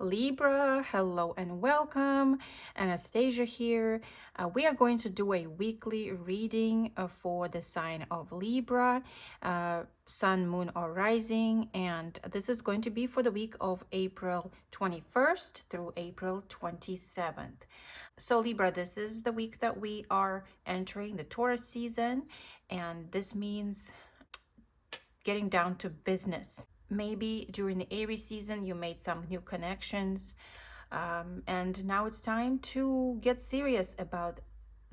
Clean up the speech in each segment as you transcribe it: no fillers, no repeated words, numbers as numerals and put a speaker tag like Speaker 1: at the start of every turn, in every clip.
Speaker 1: Libra, hello and welcome. Anastasia here. We are going to do a weekly reading for the sign of Libra, Sun, Moon, or Rising, and this is going to be for the week of April 21st through April 27th. So, Libra, this is the week that we are entering the Taurus season, and this means getting down to business. Maybe during the Aries season, you made some new connections, and now it's time to get serious about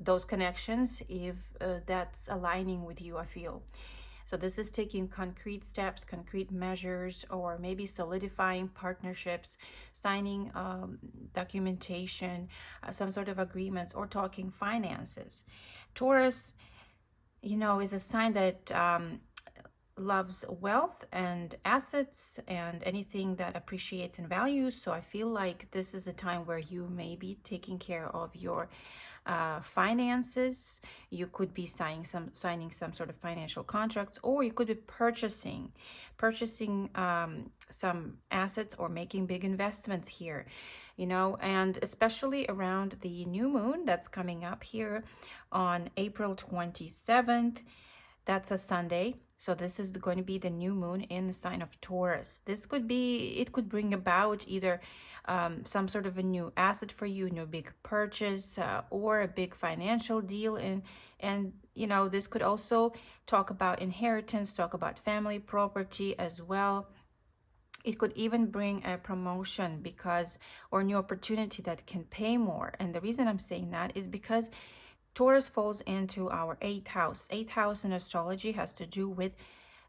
Speaker 1: those connections if that's aligning with you, I feel. So, this is taking concrete steps, concrete measures, or maybe solidifying partnerships, signing documentation, some sort of agreements, or talking finances. Taurus, is a sign that loves wealth and assets and anything that appreciates and values. So I feel like this is a time where you may be taking care of your finances. You could be signing some sort of financial contracts, or you could be purchasing some assets or making big investments here, and especially around the new moon that's coming up here on April 27th. That's a Sunday. So this is going to be the new moon in the sign of Taurus. It could bring about either some sort of a new asset for you, new big purchase, or a big financial deal. And this could also talk about inheritance, talk about family property as well. It could even bring a promotion or new opportunity that can pay more. And the reason I'm saying that is because Taurus falls into our eighth house. Eighth house in astrology has to do with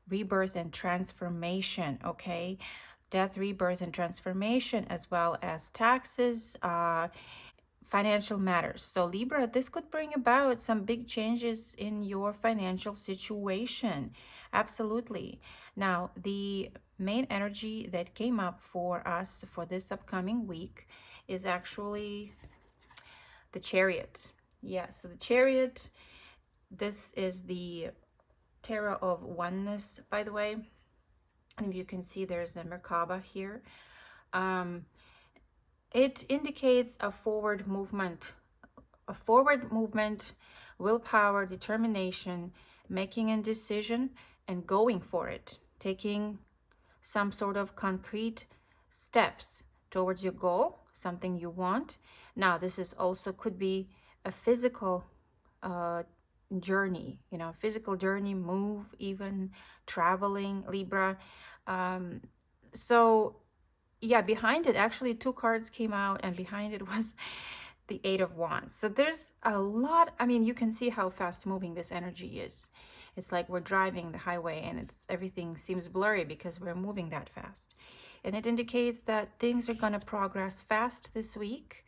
Speaker 1: rebirth and transformation, okay? Death, rebirth, and transformation, as well as taxes, financial matters. So, Libra, this could bring about some big changes in your financial situation. Absolutely. Now, the main energy that came up for us for this upcoming week is actually the Chariot. Yes, so the Chariot, this is the tarot of oneness, by the way. And if you can see, there's a Merkaba here. It indicates a forward movement, willpower, determination, making a decision and going for it, taking some sort of concrete steps towards your goal, something you want. Now, this is also could be a physical journey, physical journey, move, even traveling, Libra. So yeah, behind it, actually two cards came out, and behind it was the Eight of Wands. So there's a lot. I mean, you can see how fast moving this energy is. It's like we're driving the highway and everything seems blurry because we're moving that fast. And it indicates that things are going to progress fast this week.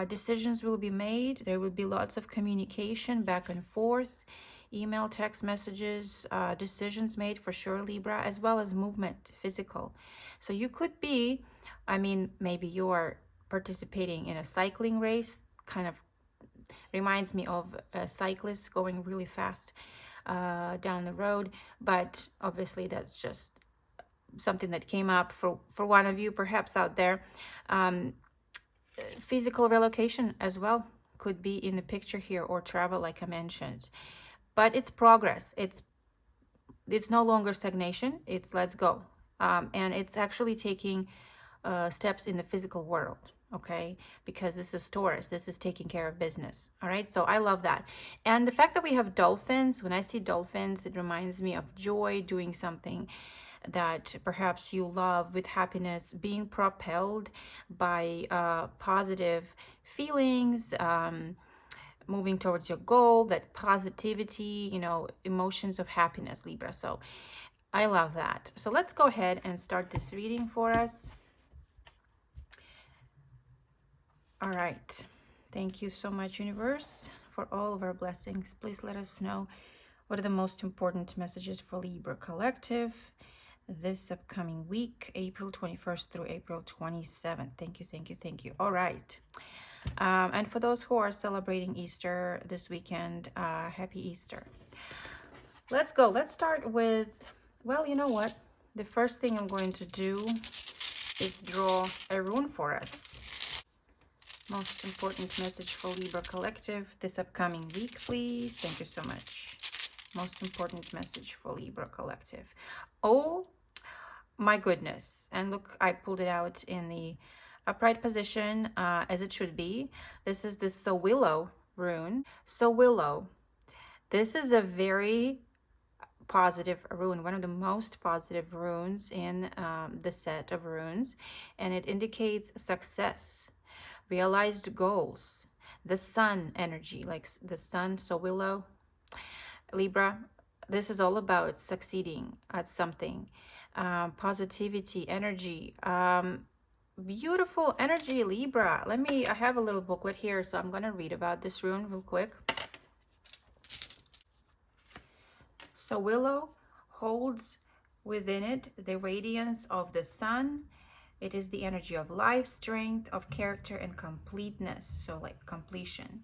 Speaker 1: Decisions will be made. There will be lots of communication back and forth, email, text messages, decisions made for sure, Libra, as well as movement, physical. So you could be, maybe you are participating in a cycling race, kind of reminds me of a cyclist going really fast down the road, but obviously that's just something that came up for one of you perhaps out there. Physical relocation as well could be in the picture here, or travel, like I mentioned. But it's progress. It's no longer stagnation. It's let's go. And it's actually taking steps in the physical world, okay? Because this is Taurus. This is taking care of business, all right? So I love that. And the fact that we have dolphins, when I see dolphins, it reminds me of joy, doing something that perhaps you love with happiness, being propelled by positive feelings, moving towards your goal, that positivity, emotions of happiness, Libra. So I love that. So let's go ahead and start this reading for us. All right. Thank you so much, universe, for all of our blessings. Please let us know what are the most important messages for Libra Collective this upcoming week, April 21st through April 27th. Thank you, thank you, thank you. All right. And for those who are celebrating Easter this weekend, happy Easter. Let's go. Let's start with, well, you know what? The first thing I'm going to do is draw a rune for us. Most important message for Libra Collective this upcoming week, please. Thank you so much. Most important message for Libra Collective. Oh my goodness. And look, I pulled it out in the upright position, as it should be. This is the Willow rune. Willow. This is a very positive rune, one of the most positive runes in the set of runes, and it indicates success, realized goals, the sun energy, like the sun. So Willow, Libra, this is all about succeeding at something, positivity, energy, beautiful energy, Libra. I have a little booklet here, so I'm going to read about this rune real quick. So Willow holds within it the radiance of the sun. It is the energy of life, strength, of character, and completeness. So like completion.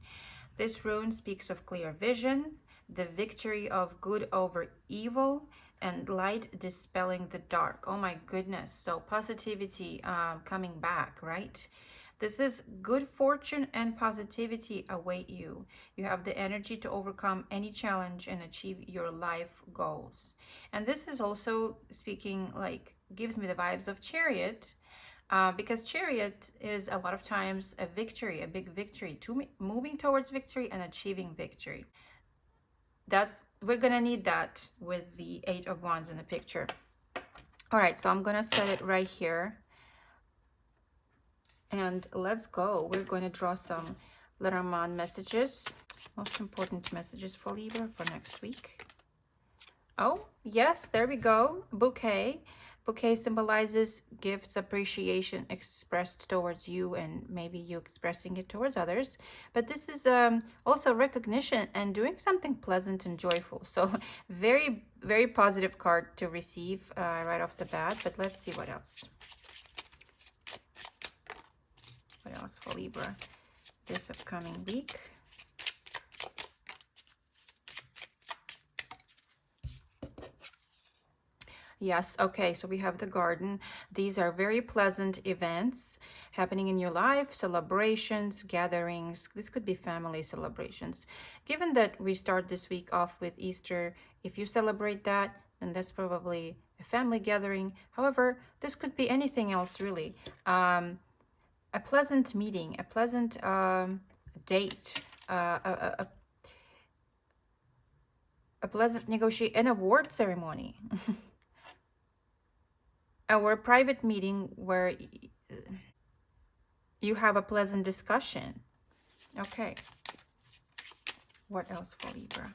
Speaker 1: This rune speaks of clear vision, the victory of good over evil, and light dispelling the dark. Oh my goodness. So positivity coming back, right? This is good fortune and positivity await you. You have the energy to overcome any challenge and achieve your life goals. And this is also speaking, like, gives me the vibes of Chariot, because Chariot is a lot of times a victory, a big victory, moving towards victory and achieving victory. We're gonna need that with the Eight of Wands in the picture. All right, so I'm gonna set it right here. And let's go. We're going to draw some Lenormand messages. Most important messages for Libra for next week. Oh, yes, there we go. Bouquet. Bouquet symbolizes gifts, appreciation expressed towards you, and maybe you expressing it towards others. But this is also recognition and doing something pleasant and joyful. So very, very positive card to receive right off the bat. But let's see what else. What else for Libra this upcoming week? Yes, okay, so we have the garden. These are very pleasant events happening in your life, celebrations, gatherings. This could be family celebrations. Given that we start this week off with Easter, if you celebrate that, then that's probably a family gathering. However, this could be anything else, really. A pleasant meeting, a pleasant date, a pleasant negotiation, an award ceremony, or a private meeting where you have a pleasant discussion. Okay. What else for Libra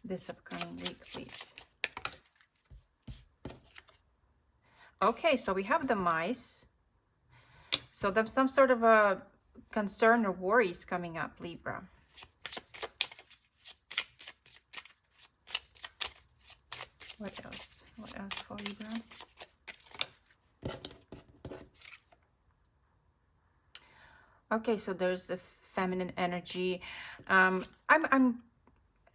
Speaker 1: this upcoming week, please? Okay, so we have the mice. So there's some sort of a concern or worries coming up, Libra. What else? What else for Libra? Okay, so there's the feminine energy. I'm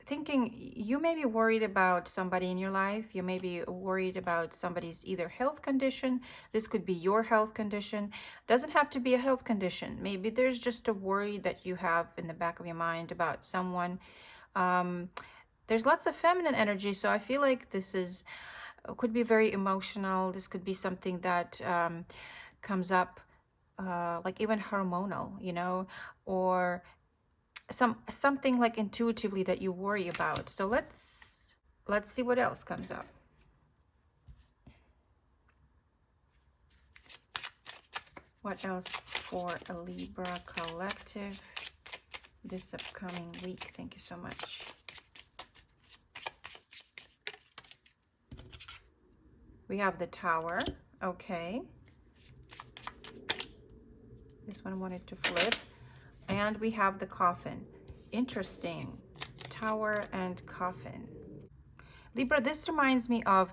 Speaker 1: thinking you may be worried about somebody in your life. You may be worried about somebody's either health condition. This could be your health condition. Doesn't have to be a health condition. Maybe there's just a worry that you have in the back of your mind about someone. There's lots of feminine energy, so I feel like this could be very emotional. This could be something that comes up, like even hormonal, you know, or something like intuitively that you worry about. So let's see what else comes up. What else for a Libra collective this upcoming week? Thank you so much. We have the Tower. Okay. This one wanted to flip. And we have the Coffin. Interesting. Tower and Coffin. Libra, this reminds me of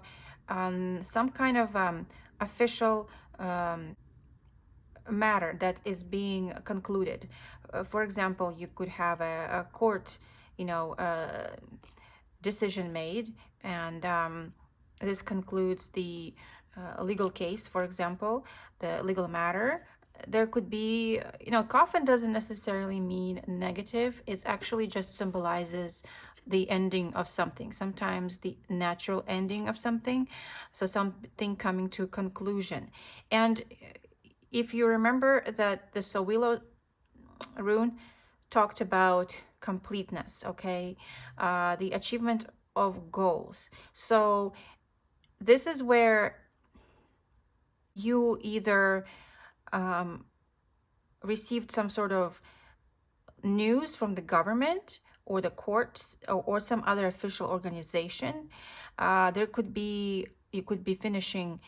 Speaker 1: some kind of official matter that is being concluded. For example, you could have a court, you know, decision made, and this concludes the legal case, for example, the legal matter. There could be, coffin doesn't necessarily mean negative. It's actually just symbolizes the ending of something, sometimes the natural ending of something. So something coming to a conclusion. And if you remember that the Willow rune talked about completeness, okay, the achievement of goals. So this is where you either received some sort of news from the government or the courts, or some other official organization. There could be, you could be finishing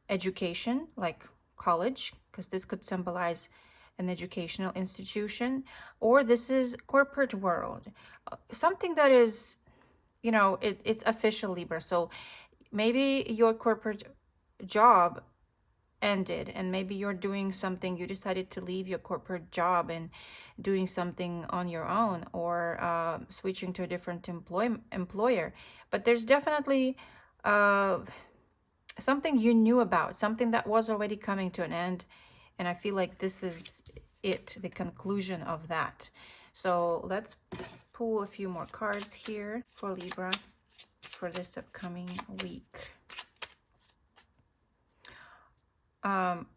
Speaker 1: education, like college, because this could symbolize an educational institution, or this is corporate world, something that is, it's official, Libra. So maybe your corporate job ended, and maybe you're doing something, you decided to leave your corporate job and doing something on your own, or switching to a different employer. But there's definitely something you knew about, something that was already coming to an end, and I feel like this is it, the conclusion of that. So let's pull a few more cards here for Libra for this upcoming week.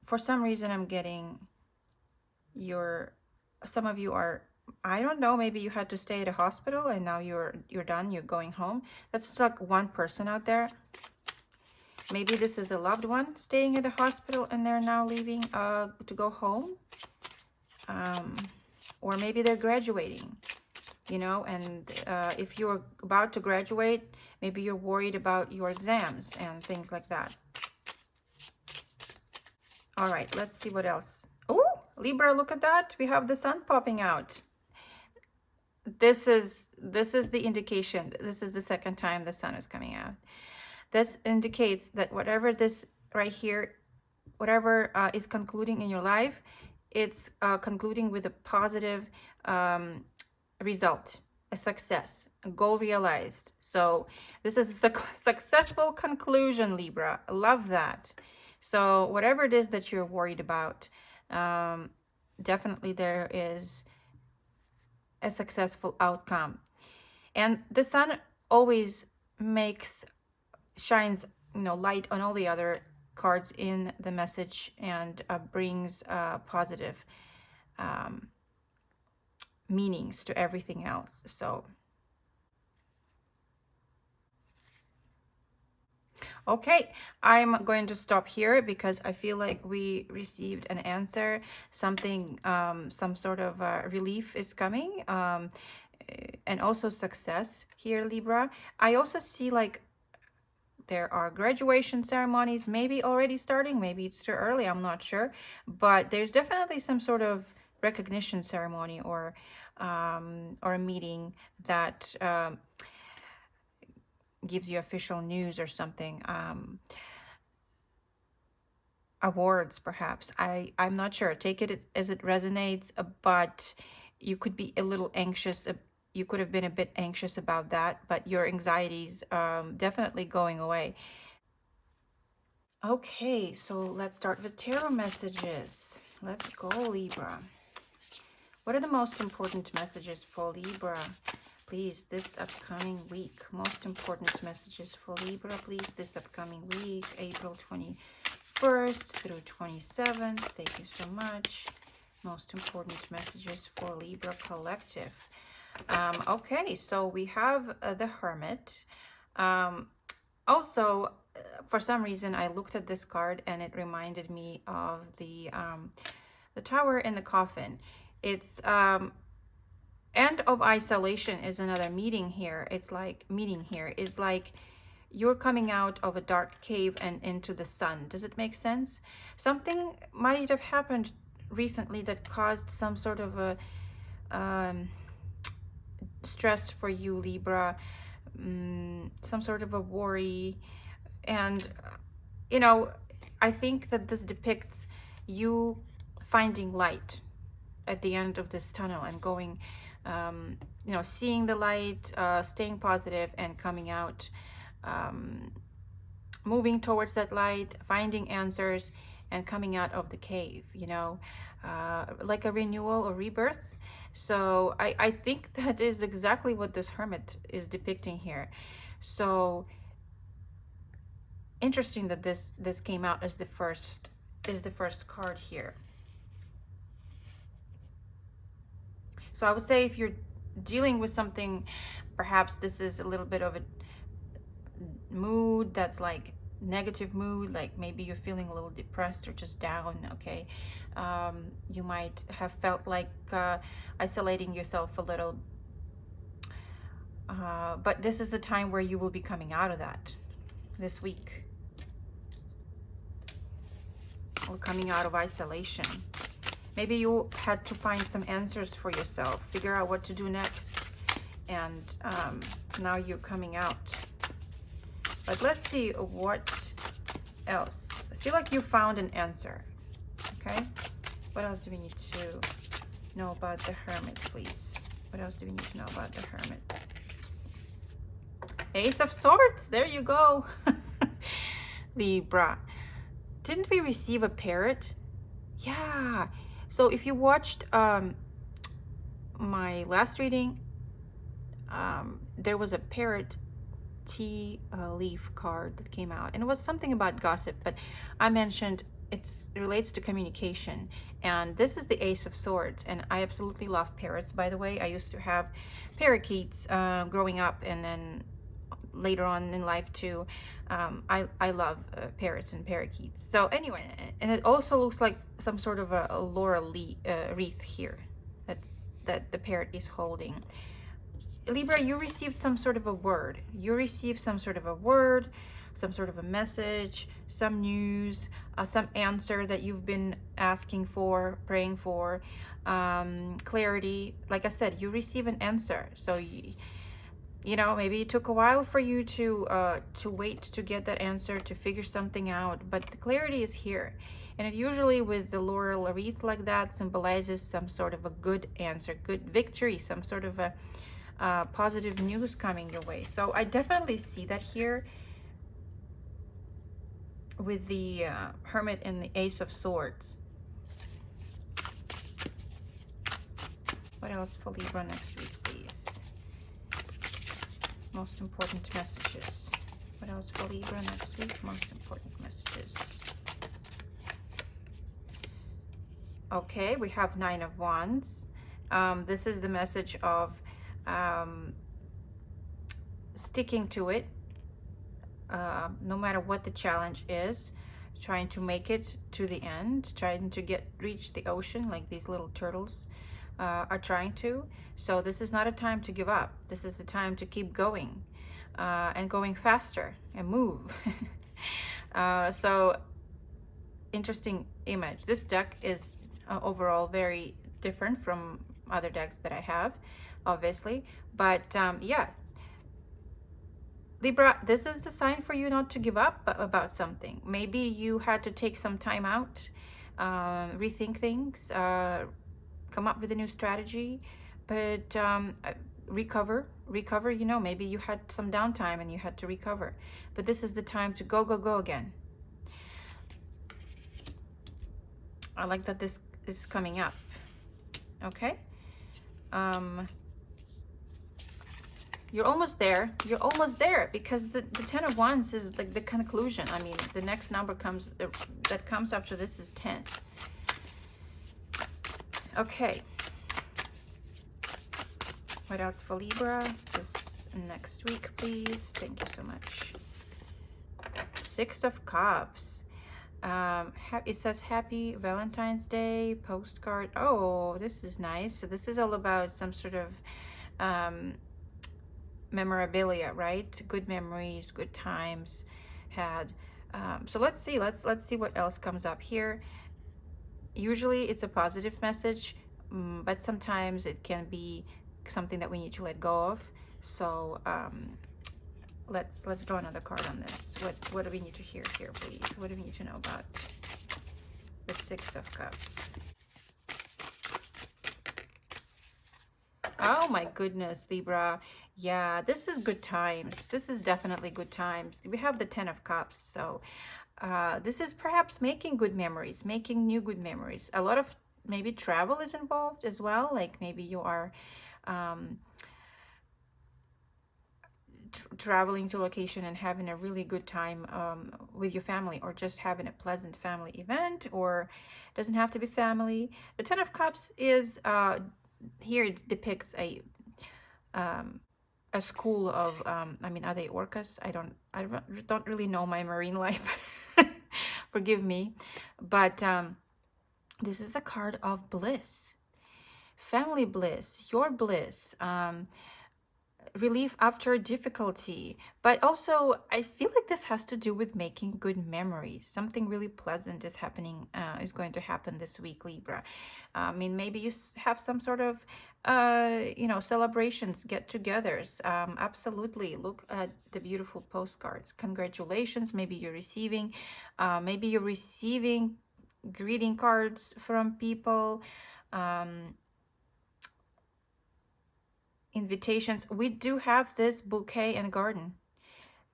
Speaker 1: For some reason I'm getting some of you are, I don't know, maybe you had to stay at a hospital and now you're done, you're going home. That's like one person out there. Maybe this is a loved one staying at a hospital and they're now leaving to go home. Or maybe they're graduating, and if you're about to graduate, maybe you're worried about your exams and things like that. All right, let's see what else. Oh, Libra, look at that. We have the sun popping out. This is the indication. This is the second time the sun is coming out. This indicates that whatever this right here, whatever is concluding in your life, it's concluding with a positive result, a success, a goal realized. So this is a successful conclusion, Libra. I love that. So whatever it is that you're worried about, definitely there is a successful outcome. And the sun always shines, light on all the other cards in the message, and brings positive meanings to everything else. So okay, I'm going to stop here because I feel like we received an answer, something, some sort of relief is coming, and also success here, Libra. I also see like there are graduation ceremonies, maybe already starting, maybe it's too early, I'm not sure, but there's definitely some sort of recognition ceremony, or a meeting that gives you official news or something, awards perhaps. I'm not sure, take it as it resonates, but you could be a little anxious, you could have been a bit anxious about that, but your anxieties definitely going away. Okay, so let's start with tarot messages. Let's go, Libra. What are the most important messages for Libra, please, this upcoming week? Most important messages for Libra, please, this upcoming week, April 21st through 27th. Thank you so much. Most important messages for Libra collective. Okay, so we have the Hermit. Also, for some reason, I looked at this card and it reminded me of the Tower in the Coffin. It's end of isolation is another meeting here. It's like you're coming out of a dark cave and into the sun. Does it make sense? Something might have happened recently that caused some sort of a stress for you, Libra, some sort of a worry. And I think that this depicts you finding light at the end of this tunnel and going, seeing the light, staying positive and coming out moving towards that light, finding answers, and coming out of the cave, you know, like a renewal or rebirth. So I think that is exactly what this hermit is depicting here. So interesting that this came out as the first card here. So I would say if you're dealing with something, perhaps this is a little bit of a mood that's like negative mood, like maybe you're feeling a little depressed or just down, okay? You might have felt like isolating yourself a little, but this is the time where you will be coming out of that this week, or coming out of isolation. Maybe you had to find some answers for yourself, figure out what to do next, and now you're coming out. But let's see what else. I feel like you found an answer, okay? What else do we need to know about the Hermit, please? What else do we need to know about the Hermit? Ace of Swords, there you go. Libra. Didn't we receive a parrot? Yeah. So if you watched my last reading, there was a parrot tea leaf card that came out, and it was something about gossip, but I mentioned it relates to communication, and this is the Ace of Swords, and I absolutely love parrots, by the way. I used to have parakeets growing up, and then later on in life too. I love parrots and parakeets. So anyway, and it also looks like some sort of a laurel wreath here that the parrot is holding. Libra, you received some sort of a word. You received some sort of a word, some sort of a message, some news, some answer that you've been asking for, praying for, clarity. Like I said, you receive an answer. So you know, maybe it took a while for you to wait to get that answer, to figure something out, but the clarity is here. And it usually, with the laurel wreath like that, symbolizes some sort of a good answer, good victory, some sort of a positive news coming your way. So I definitely see that here with the Hermit and the Ace of Swords. What else for Libra next week, please? Most important messages. What else for Libra next week? Most important messages. Okay, we have Nine of Wands. This is the message of sticking to it, no matter what the challenge is, trying to make it to the end, trying to reach the ocean like these little turtles are trying to. So this is not a time to give up. This is the time to keep going and going faster and move. So interesting image. This deck is overall very different from other decks that I have, obviously, but yeah, Libra, this is the sign for you not to give up about something. Maybe you had to take some time out, rethink things, come up with a new strategy, but recover, you know, maybe you had some downtime and you had to recover, but this is the time to go again. I like that this is coming up. Okay. You're almost there. You're almost there, because the Ten of Wands is like the conclusion. I mean, the next number that comes after this is 10. Okay. What else for Libra this next week, please? Thank you so much. Six of Cups. It says Happy Valentine's Day postcard. Oh, this is nice. So this is all about some sort of memorabilia, right? Good memories, good times had. So let's see what else comes up here. Usually it's a positive message, but sometimes it can be something that we need to let go of. So let's draw another card on this. What do we need to hear here, please? What do we need to know about the Six of Cups? Oh my goodness, Libra. Yeah, this is good times. This is definitely good times. We have the Ten of Cups. So this is perhaps making good memories, making new good memories. A lot of maybe travel is involved as well. Like maybe you are um, traveling to location and having a really good time with your family, or just having a pleasant family event, or doesn't have to be family. The Ten of Cups is here it depicts um, a school of I mean, are they orcas? I don't really know my marine life. Forgive me. But this is a card of bliss, family bliss, your bliss, relief after difficulty. But also, I feel like this has to do with making good memories. Something really pleasant is happening, is going to happen this week, Libra. I mean, maybe you have some sort of, celebrations, get-togethers. Absolutely. Look at the beautiful postcards. Congratulations. Maybe you're receiving greeting cards from people. Um, Invitations. We do have this bouquet and garden.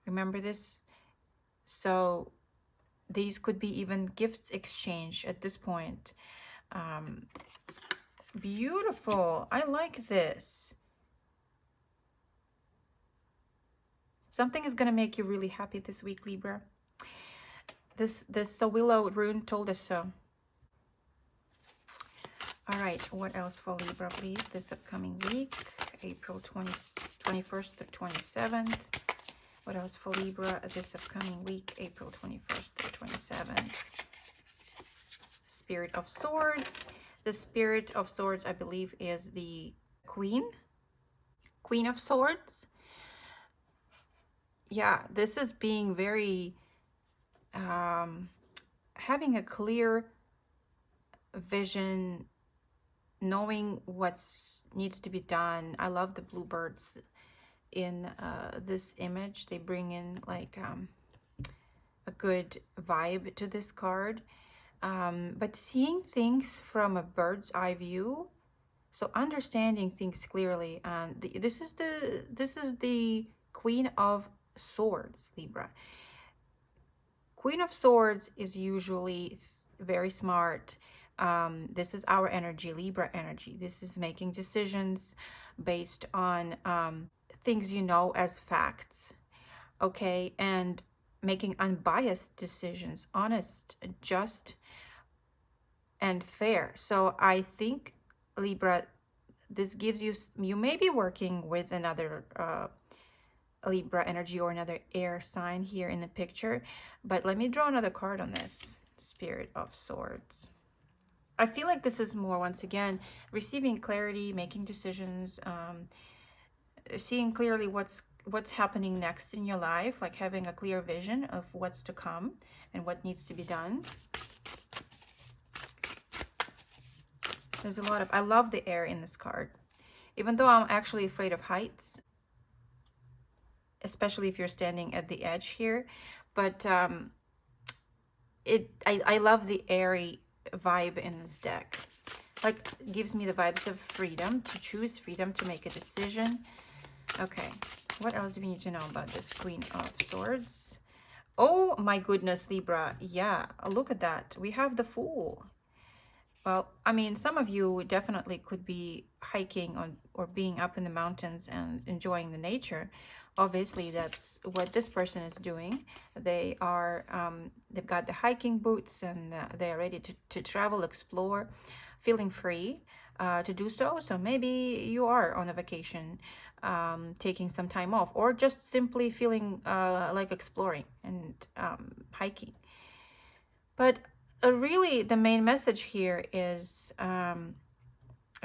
Speaker 1: Remember this? So these could be even gifts exchange at this point. Um, Beautiful. I like this. Something is going to make you really happy this week, Libra. So Willow rune told us so. All right, what else for Libra, please, this upcoming week, April 21st to 27th. What else for Libra this upcoming week, April 21st to 27th? Spirit of Swords. The Spirit of Swords, I believe, is the Queen of Swords. Yeah, this is being very, having a clear vision, knowing what needs to be done. I love the bluebirds in this image. They bring in like a good vibe to this card. But seeing things from a bird's eye view, so understanding things clearly. And this is the Queen of Swords, Libra. Queen of Swords is usually very smart. This is our energy, Libra energy. This is making decisions based on things you know as facts, okay? And making unbiased decisions, honest, just, and fair. So I think, Libra, this gives you may be working with another Libra energy or another air sign here in the picture, but let me draw another card on this. Spirit of Swords. I feel like this is more, once again, receiving clarity, making decisions, seeing clearly what's happening next in your life, like having a clear vision of what's to come and what needs to be done. There's a lot of, I love the air in this card, even though I'm actually afraid of heights, especially if you're standing at the edge here. But I love the airy vibe in this deck. Like, gives me the vibes of freedom to choose, freedom to make a decision. Okay, what else do we need to know about this Queen of Swords? Oh my goodness, Libra. Yeah, look at that. We have the Fool. Well, I mean, some of you definitely could be hiking on or being up in the mountains and enjoying the nature. Obviously, that's what this person is doing. They are, they've got the hiking boots, and they are ready to travel, explore, feeling free to do so. So maybe you are on a vacation, taking some time off, or just simply feeling like exploring and hiking. But really, the main message here is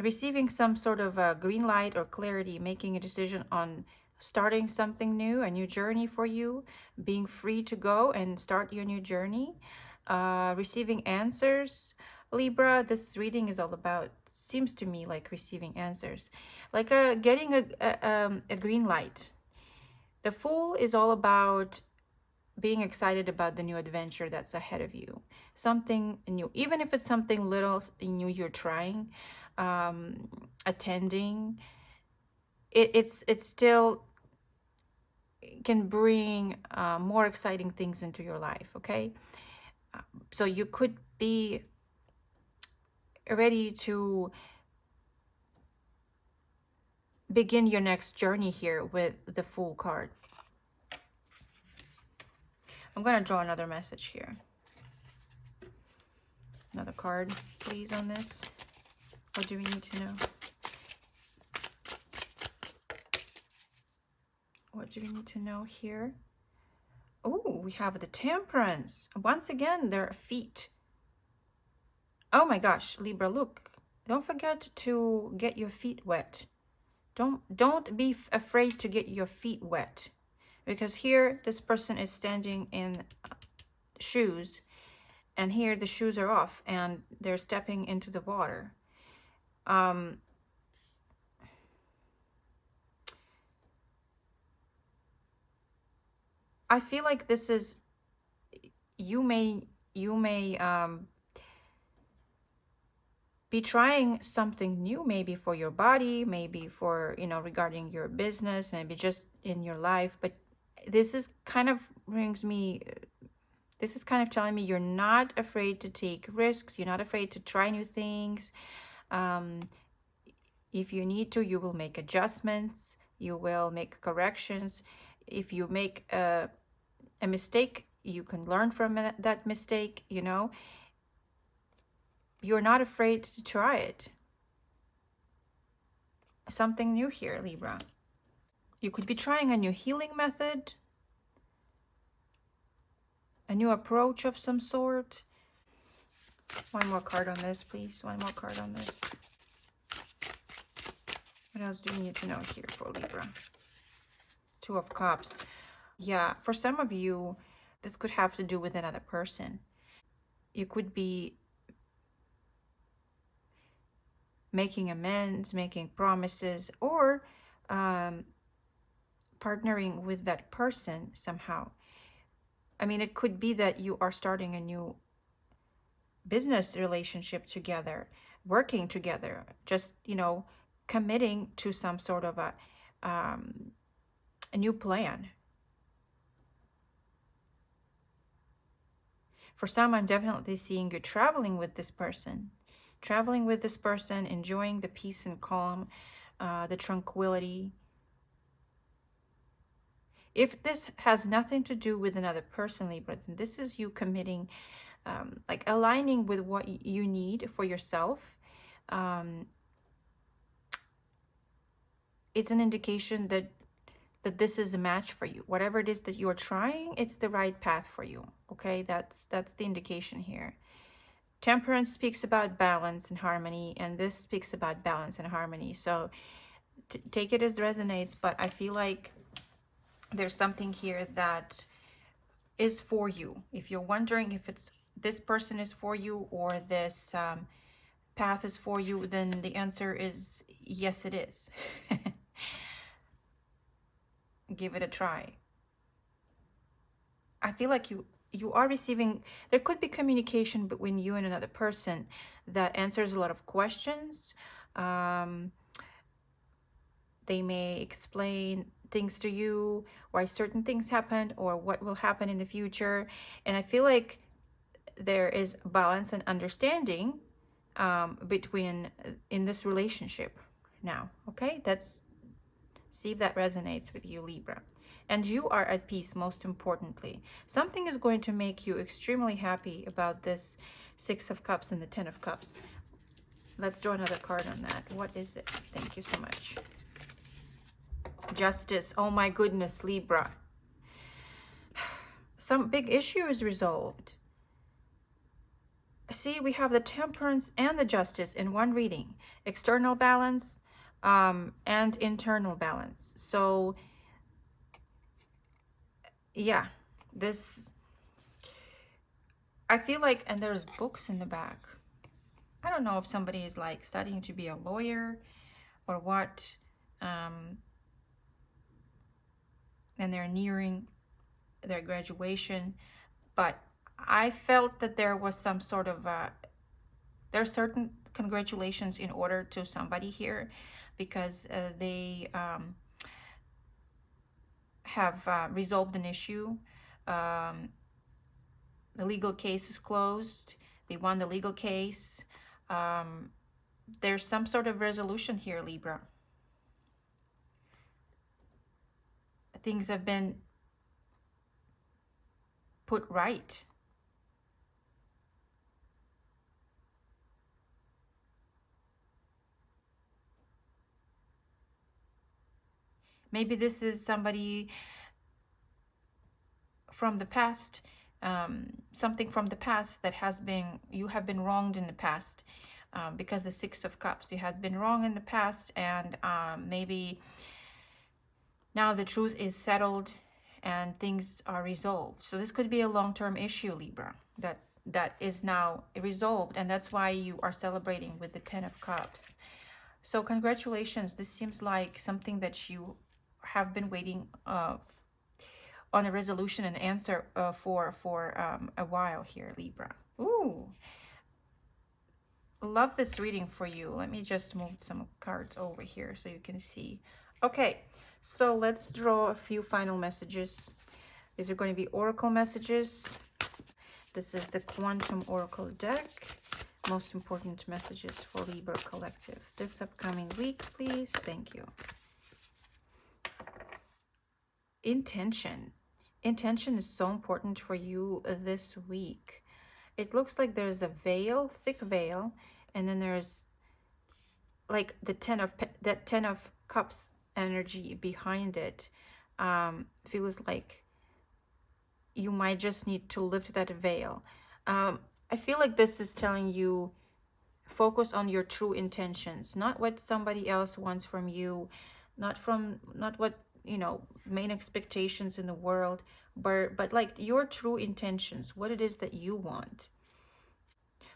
Speaker 1: receiving some sort of a green light or clarity, making a decision on starting something new, a new journey for you, being free to go and start your new journey, receiving answers. Libra, this reading is all about, seems to me like receiving answers, like getting a green light. The Fool is all about being excited about the new adventure that's ahead of you, something new, even if it's something little new you're trying, attending, it's still can bring more exciting things into your life, okay? So you could be ready to begin your next journey here with the Fool card. I'm going to draw another message here. Another card, please, on this. What do we need to know? What do we need to know here? Oh, we have the Temperance. Once again, their feet. Oh my gosh, Libra, look. Don't forget to get your feet wet. Don't be afraid to get your feet wet. Because here, this person is standing in shoes. And here, the shoes are off. And they're stepping into the water. I feel like this is... You may be trying something new, maybe for your body, maybe for, you know, regarding your business, maybe just in your life. But this is kind of this is kind of telling me you're not afraid to take risks. You're not afraid to try new things. If you need to, you will make adjustments. You will make corrections. If you make a mistake, you can learn from that mistake, you know. You're not afraid to try it. Something new here, Libra. You could be trying a new healing method, a new approach of some sort. One more card on this, please. One more card on this. What else do you need to know here for Libra? Two of Cups. Yeah, for some of you, this could have to do with another person. You could be making amends, making promises, or partnering with that person somehow. I mean, it could be that you are starting a new business relationship together, working together, just, you know, committing to some sort of a new plan. For some, I'm definitely seeing you traveling with this person, enjoying the peace and calm, the tranquility. If this has nothing to do with another person, Libra, then this is you committing, like aligning with what you need for yourself. It's an indication that this is a match for you. Whatever it is that you're trying, it's the right path for you. Okay, that's the indication here. Temperance speaks about balance and harmony, and this speaks about balance and harmony. So take it as it resonates, but I feel like there's something here that is for you. If you're wondering if it's this person is for you or this path is for you, then the answer is yes, it is. Give it a try. I feel like you are receiving, there could be communication between you and another person that answers a lot of questions. They may explain things to you, why certain things happened or what will happen in the future. And I feel like there is balance and understanding between in this relationship now. Okay, see if that resonates with you, Libra. And you are at peace, most importantly. Something is going to make you extremely happy about this Six of Cups and the Ten of Cups. Let's draw another card on that. What is it? Thank you so much. Justice. Oh my goodness, Libra. Some big issue is resolved. See, we have the Temperance and the Justice in one reading. External balance and internal balance. So yeah, this, I feel like, and there's books in the back. I don't know if somebody is like studying to be a lawyer or what, and they're nearing their graduation, but I felt that there was some sort of there's certain congratulations in order to somebody here, because they have resolved an issue. Um, the legal case is closed. They won the legal case. There's some sort of resolution here, Libra. Things have been put right. Maybe this is somebody from the past, something from the past that has been, you have been wronged in the past, because the Six of Cups, you had been wrong in the past, and maybe now the truth is settled and things are resolved. So this could be a long-term issue, Libra, that is now resolved, and that's why you are celebrating with the Ten of Cups. So congratulations. This seems like something that you have been waiting on a resolution and answer for a while here, Libra. Ooh, love this reading for you. Let me just move some cards over here so you can see. Okay, so let's draw a few final messages. These are going to be oracle messages. This is the Quantum Oracle deck. Most important messages for Libra Collective this upcoming week, please. Thank you. Intention. Intention is so important for you this week. It looks like there's a veil, thick veil, and then there's like the Ten of Cups energy behind it. Feels like you might just need to lift that veil. I feel like this is telling you, focus on your true intentions, not what somebody else wants from you, not what, you know, main expectations in the world, but like your true intentions, what it is that you want.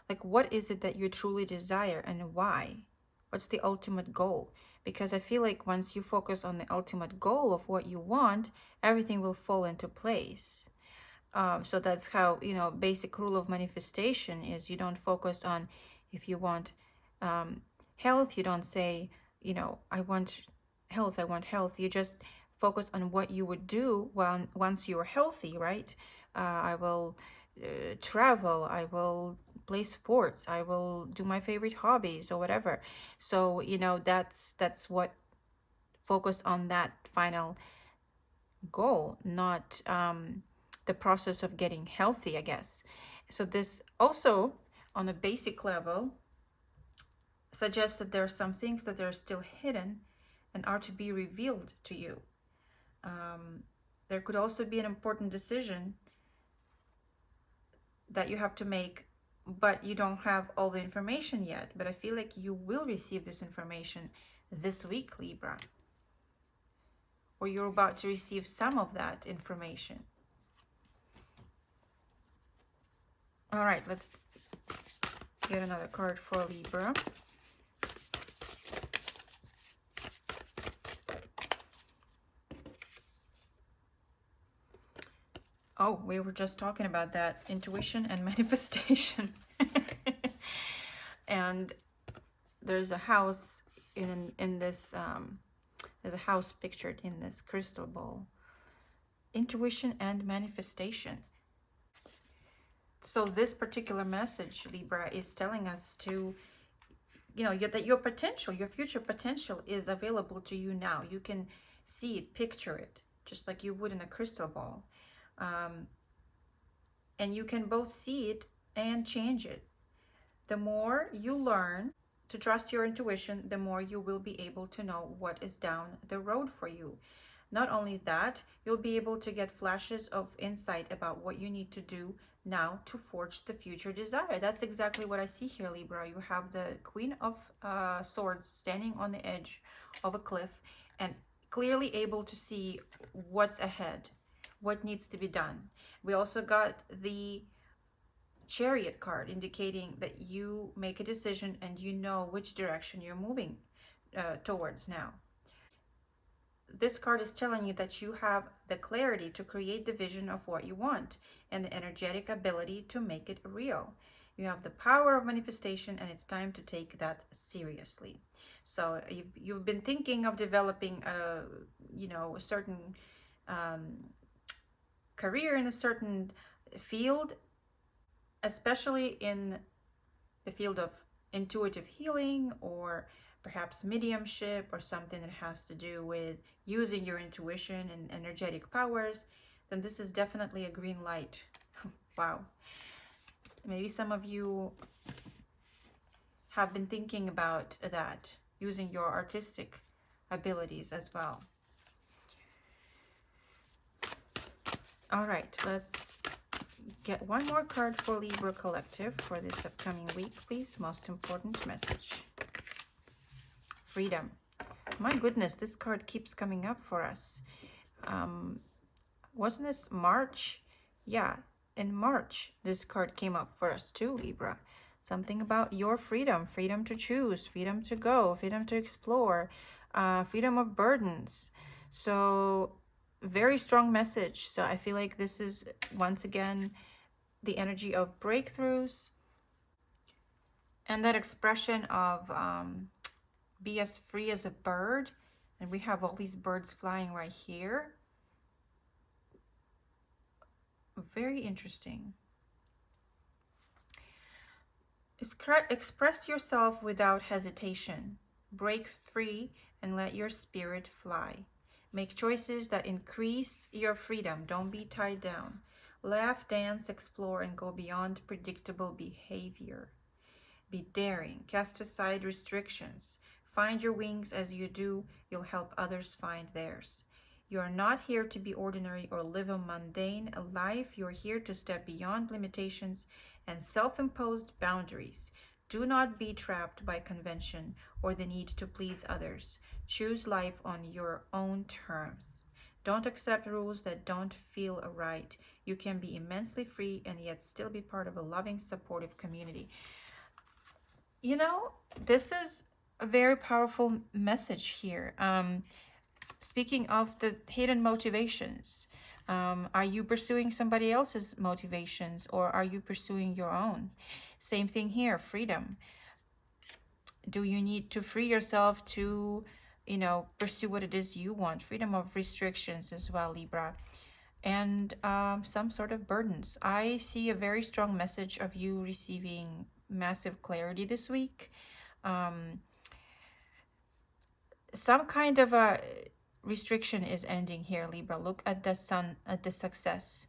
Speaker 1: Like, what is it that you truly desire and why? What's the ultimate goal? Because I feel like once you focus on the ultimate goal of what you want, everything will fall into place. So that's how, you know, basic rule of manifestation is, you don't focus on, if you want health, you don't say, you know, I want health, I want health. You just focus on what you would do once you're healthy, right? I will travel, I will play sports, I will do my favorite hobbies or whatever. So, you know, that's what, focus on that final goal, not the process of getting healthy, I guess. So this also, on a basic level, suggests that there are some things that are still hidden and are to be revealed to you. There could also be an important decision that you have to make, but you don't have all the information yet. But I feel like you will receive this information this week, Libra. Or you're about to receive some of that information. All right, let's get another card for Libra. Oh, we were just talking about that, intuition and manifestation. And there's a house in this, there's a house pictured in this crystal ball. Intuition and manifestation. So this particular message, Libra, is telling us to, you know, that your potential, your future potential is available to you now. You can see it, picture it, just like you would in a crystal ball. And you can both see it and change it. The more you learn to trust your intuition, the more you will be able to know what is down the road for you. Not only that, you'll be able to get flashes of insight about what you need to do now to forge the future desire. That's exactly what I see here, Libra. You have the Queen of Swords standing on the edge of a cliff and clearly able to see what's ahead, what needs to be done. We also got the Chariot card indicating that you make a decision and you know which direction you're moving towards now. This card is telling you that you have the clarity to create the vision of what you want and the energetic ability to make it real. You have the power of manifestation, and it's time to take that seriously. So you've been thinking of developing a certain career in a certain field, especially in the field of intuitive healing or perhaps mediumship or something that has to do with using your intuition and energetic powers, then this is definitely a green light. Wow. Maybe some of you have been thinking about that, using your artistic abilities as well. All right, let's get one more card for Libra Collective for this upcoming week, please. Most important message. Freedom. My goodness, this card keeps coming up for us. Wasn't this March? Yeah, in March, this card came up for us too, Libra. Something about your freedom, freedom to choose, freedom to go, freedom to explore, freedom of burdens. So very strong message. So I feel like this is, once again, the energy of breakthroughs and that expression of be as free as a bird. And we have all these birds flying right here. Very interesting. Express yourself without hesitation. Break free and let your spirit fly. Make choices that increase your freedom. Don't be tied down. Laugh, dance, explore, and go beyond predictable behavior. Be daring. Cast aside restrictions. Find your wings. As you do, you'll help others find theirs. You are not here to be ordinary or live a mundane life. You are here to step beyond limitations and self-imposed boundaries. Do not be trapped by convention or the need to please others. Choose life on your own terms. Don't accept rules that don't feel right. You can be immensely free and yet still be part of a loving, supportive community. You know, this is a very powerful message here. Speaking of the hidden motivations, are you pursuing somebody else's motivations or are you pursuing your own? Same thing here, freedom. Do you need to free yourself to, pursue what it is you want? Freedom of restrictions as well, Libra. And some sort of burdens. I see a very strong message of you receiving massive clarity this week. Some kind of a restriction is ending here, Libra. Look at the sun, at the success.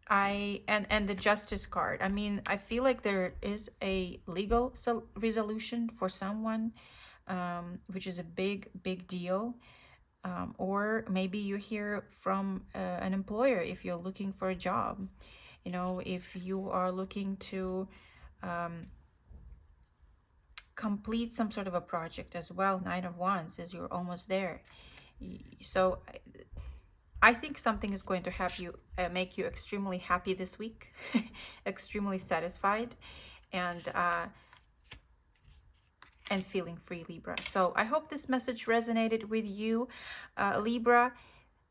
Speaker 1: And the justice card. I mean, I feel like there is a legal resolution for someone, which is a big deal. Or maybe you hear from an employer if you're looking for a job. If you are looking to complete some sort of a project as well. Nine of Wands says you're almost there. So I think something is going to have you make you extremely happy this week, extremely satisfied, and feeling free, Libra. So I hope this message resonated with you, Libra.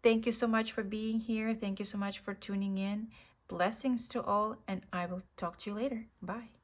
Speaker 1: Thank you so much for being here. Thank you so much for tuning in. Blessings to all, and I will talk to you later. Bye.